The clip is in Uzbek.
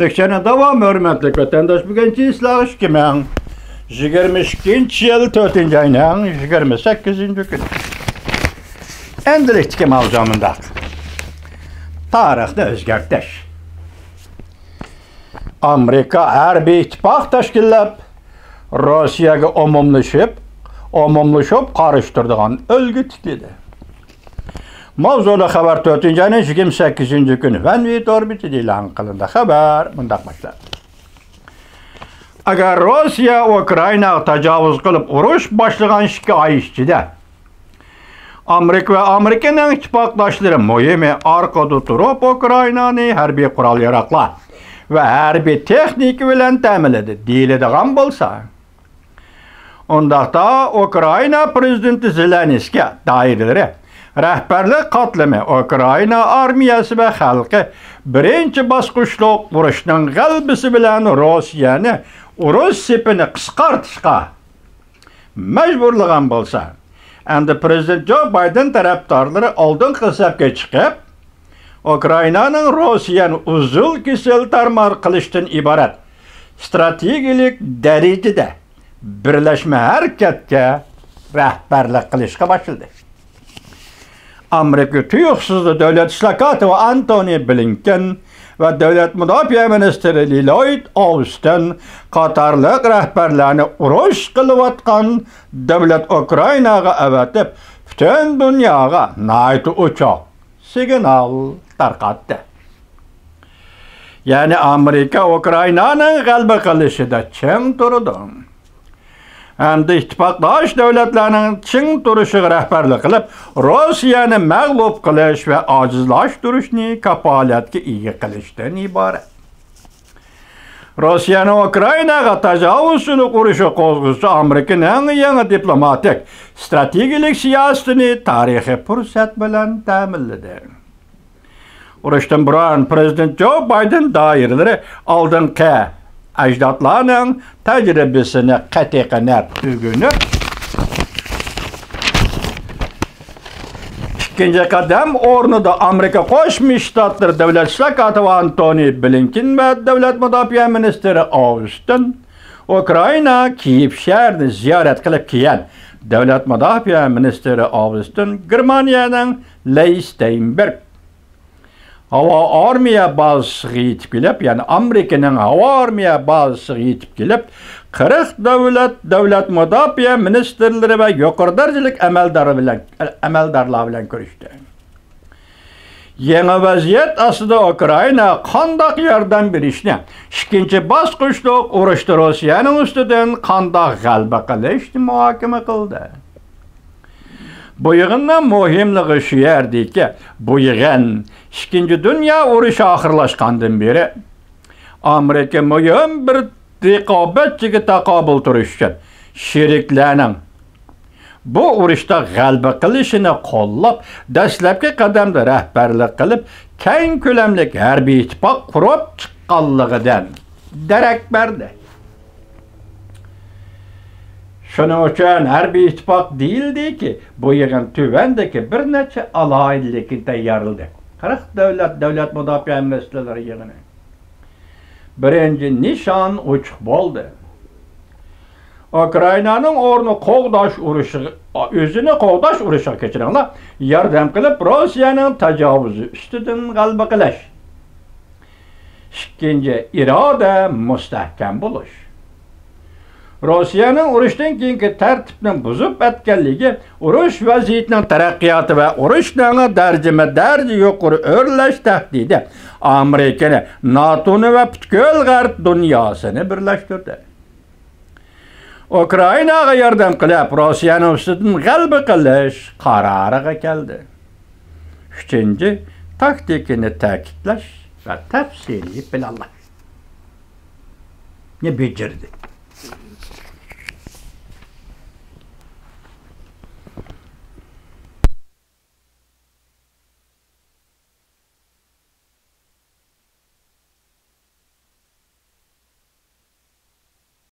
Lekçene devam hürmetlik vatandaş bugünkü ıslah 2022 yıl 4. ayının 28. günü. Endilikçi mavzamında tarihte özgertiş. Amerika harbiy ittifaq tashkillab Rossiyaga omumlashib qarıştırdıgan ölgü tikledi. Mavzuda xabar 4. ayının 28. günü Vanvit orbiti e'lon qilindi. Xabar bundaq başlar. Agar Rossiya Ukraynaga tajovuz qilib urush boshlagan 2 oy ichida Amerika ve Amerikaning ittifoqdoshlari muhimi orqada turib Ukraynani harbiy qurol-yarog'lar ve harbiy texnika bilan ta'minladi deyiladigan bo'lsa, undaqda Ukrayna prezidenti Zelenskiy doiralari rahbarlik qatlami Ukrayna armiyasi ve xalqi birinchi bosqichliq urushning g'alabasi bilan Rossiyani urush sepini qisqartishga majburlagan bo'lsa, endi prezident Joe Biden tarafdorlari oldingi hisobga chiqib, Ukraynaning Rossiyani uzul kesel tarmar qilishdan iborat strategik darajada birlashma harakatga rahbarlik qilishga boshladi. Amerika tuyuqsizli davlat ishlar katibi Antony Blinken ve Devlet Müdafaa Ministri Lloyd Austin qatorliq rahbarlarni urush qilayotgan davlat Ukraynaga avatib, butun dunyoga nayt uchoq signal tarqatdi. Yani Amerika Ukraynaning g'alaba qilishida ching turdi. Endi ittifoqdosh davlatlarning ching turishiga rahbarlik qilib, Rossiyani mag'lub qilish va ojizlashtirishni kafolatga ega qilishdan iborat. Rossiyani Ukraynaga tajovuzini qurishi qo'zg'usi Amerikaning yangi diplomatik strategik siyosatini tarixiy fursat bilan ta'minladi. Urushdan burun prezident Joe Biden doiralari oldingi ajdodlarning tajribasini qatiqanab o'rganib, ikkinchi qadam o'rnida Amerika Qo'shma Shtatlar davlat ishlar katibi Antony Blinken va davlat mudofaa ministri Austin Ukraina Kiyev shahrini ziyorat qilib kelgan davlat mudofaa ministri Austin Germaniyaning Steinberg hava armiya bazasiga yetib kelib, yani Amerikaning hava armiya bazasiga yetib kelib, 40 davlat mudofaa ministrlari va yuqori darajalik amaldorlar bilan ko'rishdi. Yangi vaziyat ostida Ukraina qanday yordam berishni, ikkinchi bosqichliq urushda Rossiyaning ustidan qanday g'alaba qilishni muhokama qildi. Bu yig'inning muhimligi shu yerdeki, bu yig'in Ikkinchi Dünya urushi oxirlashgandan beri Amerika muhim bir raqobatchiga taqobil turish uchun sheriklarning bu urushda g'alaba qilishini qo'llab, dastlabki qadamda rahbarlik qilib, keng ko'lamli harbiy ittifoq qurib chiqqanligidan darak berdi. Şunun için harbiy ittifoq deyildi ki, bu yig'in tuvandagi bir necha alohidlikka tayyorladi. 40 davlat mudofaa ministrlari yig'ini. Birinchi nishon ochiq bo'ldi. Ukraynaning o'rni qo'g'dash urushi, o'zini qo'g'dash urushiga kechiringlar, yordam qilib Rossiyaning tajovuzi ustidan g'alaba qilish. Ikkinchi iroda mustahkam bo'lish. Rossiyaning urushdan keyingi tartibni buzib o'tganligi, urush vaziyatining taraqqiyoti va urushning darjima-darja yuqori o'rlash tahdidi Amerikani, NATO'ni va butkul g'arb dunyosini birlashtirdi. Ukraynaga yordam qilib, Rossiyaning ustidan g'alaba qilish qaroriga keldi. Uchinchi, taktikani ta'kidlash va tafsiliy planlash. Ne becerdi?